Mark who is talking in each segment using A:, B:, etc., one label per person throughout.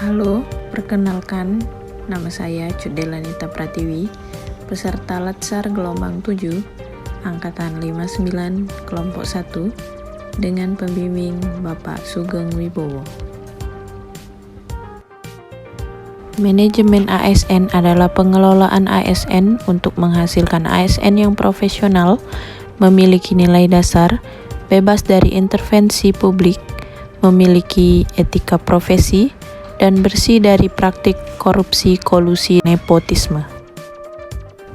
A: Halo, perkenalkan, nama saya Cudelanita Pratiwi, peserta Latsar Gelombang 7, Angkatan 59, Kelompok 1, dengan pembimbing Bapak Sugeng Wibowo. Manajemen ASN adalah pengelolaan ASN untuk menghasilkan ASN yang profesional, memiliki nilai dasar, bebas dari intervensi publik, memiliki etika profesi, dan bersih dari praktik korupsi, kolusi, nepotisme.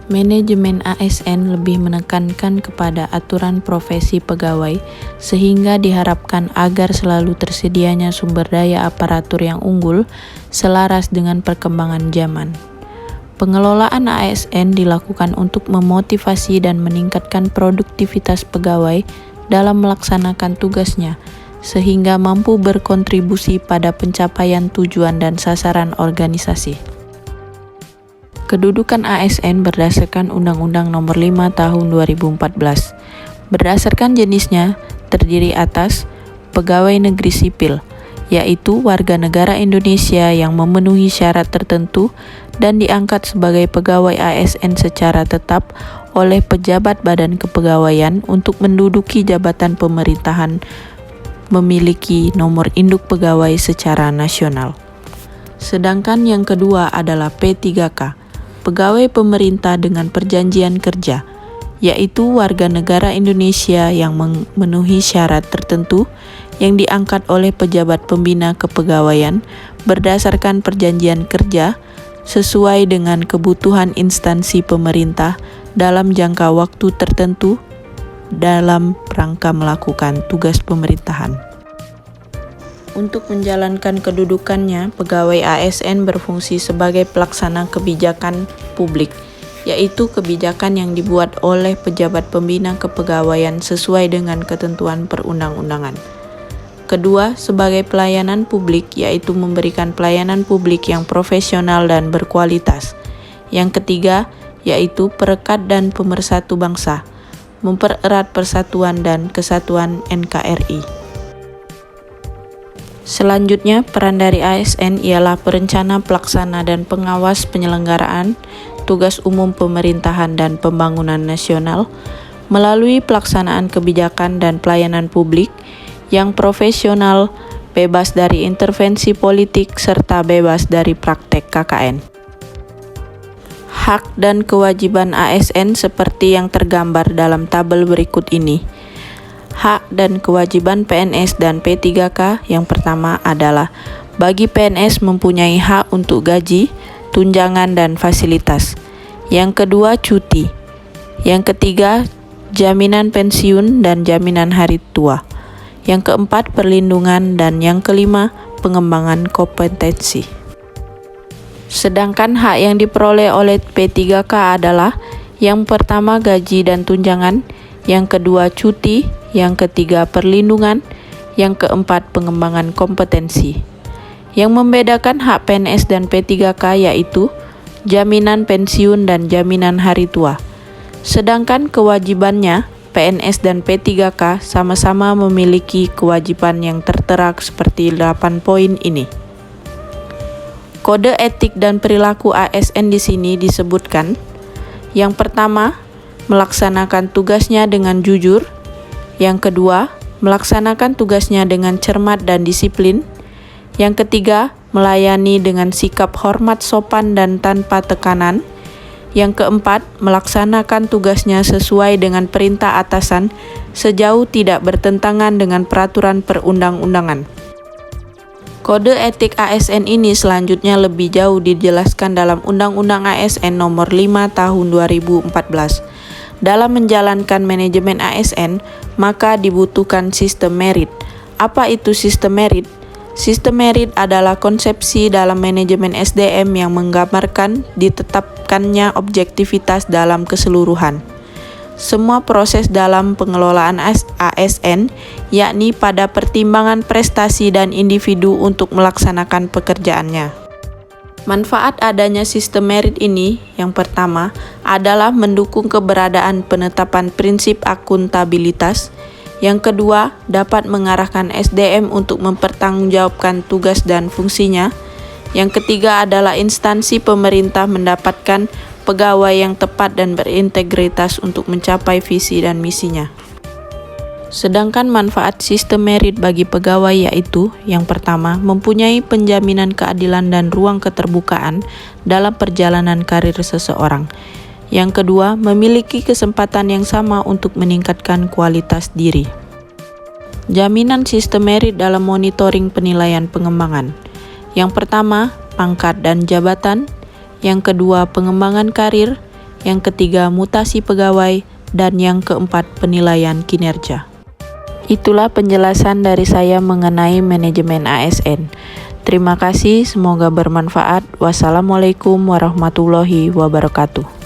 A: Manajemen ASN lebih menekankan kepada aturan profesi pegawai sehingga diharapkan agar selalu tersedianya sumber daya aparatur yang unggul selaras dengan perkembangan zaman. Pengelolaan ASN dilakukan untuk memotivasi dan meningkatkan produktivitas pegawai dalam melaksanakan tugasnya, sehingga mampu berkontribusi pada pencapaian tujuan dan sasaran organisasi. Kedudukan ASN berdasarkan Undang-Undang Nomor 5 Tahun 2014. Berdasarkan jenisnya, terdiri atas pegawai negeri sipil, yaitu warga negara Indonesia yang memenuhi syarat tertentu dan diangkat sebagai pegawai ASN secara tetap oleh pejabat Badan Kepegawaian untuk menduduki jabatan pemerintahan, memiliki nomor induk pegawai secara nasional. Sedangkan yang kedua adalah P3K, pegawai pemerintah dengan perjanjian kerja, yaitu warga negara Indonesia yang memenuhi syarat tertentu yang diangkat oleh pejabat pembina kepegawaian berdasarkan perjanjian kerja sesuai dengan kebutuhan instansi pemerintah dalam jangka waktu tertentu dalam rangka melakukan tugas pemerintahan. Untuk menjalankan kedudukannya, pegawai ASN berfungsi sebagai pelaksana kebijakan publik, yaitu kebijakan yang dibuat oleh pejabat pembina kepegawaian sesuai dengan ketentuan perundang-undangan. Kedua, sebagai pelayanan publik, yaitu memberikan pelayanan publik yang profesional dan berkualitas. Yang ketiga, yaitu perekat dan pemersatu bangsa, mempererat persatuan dan kesatuan NKRI. Selanjutnya, peran dari ASN ialah perencana, pelaksana, dan pengawas penyelenggaraan tugas umum pemerintahan dan pembangunan nasional melalui pelaksanaan kebijakan dan pelayanan publik yang profesional, bebas dari intervensi politik, serta bebas dari praktek KKN. Hak dan kewajiban ASN seperti yang tergambar dalam tabel berikut ini. Hak dan kewajiban PNS dan P3K yang pertama adalah bagi PNS mempunyai hak untuk gaji, tunjangan, dan fasilitas. Yang kedua, cuti. Yang ketiga, jaminan pensiun dan jaminan hari tua. Yang keempat, perlindungan, dan yang kelima, pengembangan kompetensi. Sedangkan hak yang diperoleh oleh P3K adalah yang pertama gaji dan tunjangan, yang kedua cuti, yang ketiga perlindungan, yang keempat pengembangan kompetensi. Yang membedakan hak PNS dan P3K yaitu jaminan pensiun dan jaminan hari tua. Sedangkan kewajibannya, PNS dan P3K sama-sama memiliki kewajiban yang tertera seperti 8 poin ini. Kode etik dan perilaku ASN di sini disebutkan. Yang pertama, melaksanakan tugasnya dengan jujur. Yang kedua, melaksanakan tugasnya dengan cermat dan disiplin. Yang ketiga, melayani dengan sikap hormat, sopan, dan tanpa tekanan. Yang keempat, melaksanakan tugasnya sesuai dengan perintah atasan sejauh tidak bertentangan dengan peraturan perundang-undangan. Kode etik ASN ini selanjutnya lebih jauh dijelaskan dalam Undang-Undang ASN Nomor 5 Tahun 2014. Dalam menjalankan manajemen ASN, maka dibutuhkan sistem merit. Apa itu sistem merit? Sistem merit adalah konsepsi dalam manajemen SDM yang menggambarkan ditetapkannya objektivitas dalam keseluruhan semua proses dalam pengelolaan ASN, yakni pada pertimbangan prestasi dan individu untuk melaksanakan pekerjaannya. Manfaat adanya sistem merit ini, yang pertama, adalah mendukung keberadaan penetapan prinsip akuntabilitas. Yang kedua, dapat mengarahkan SDM untuk mempertanggungjawabkan tugas dan fungsinya. Yang ketiga adalah instansi pemerintah mendapatkan pegawai yang tepat dan berintegritas untuk mencapai visi dan misinya. Sedangkan manfaat sistem merit bagi pegawai yaitu, yang pertama, mempunyai penjaminan keadilan dan ruang keterbukaan dalam perjalanan karir seseorang. Yang kedua, memiliki kesempatan yang sama untuk meningkatkan kualitas diri. Jaminan sistem merit dalam monitoring penilaian pengembangan. Yang pertama, pangkat dan jabatan. Yang kedua, pengembangan karir. Yang ketiga, mutasi pegawai. Dan yang keempat, penilaian kinerja. Itulah penjelasan dari saya mengenai manajemen ASN. Terima kasih, semoga bermanfaat. Wassalamualaikum warahmatullahi wabarakatuh.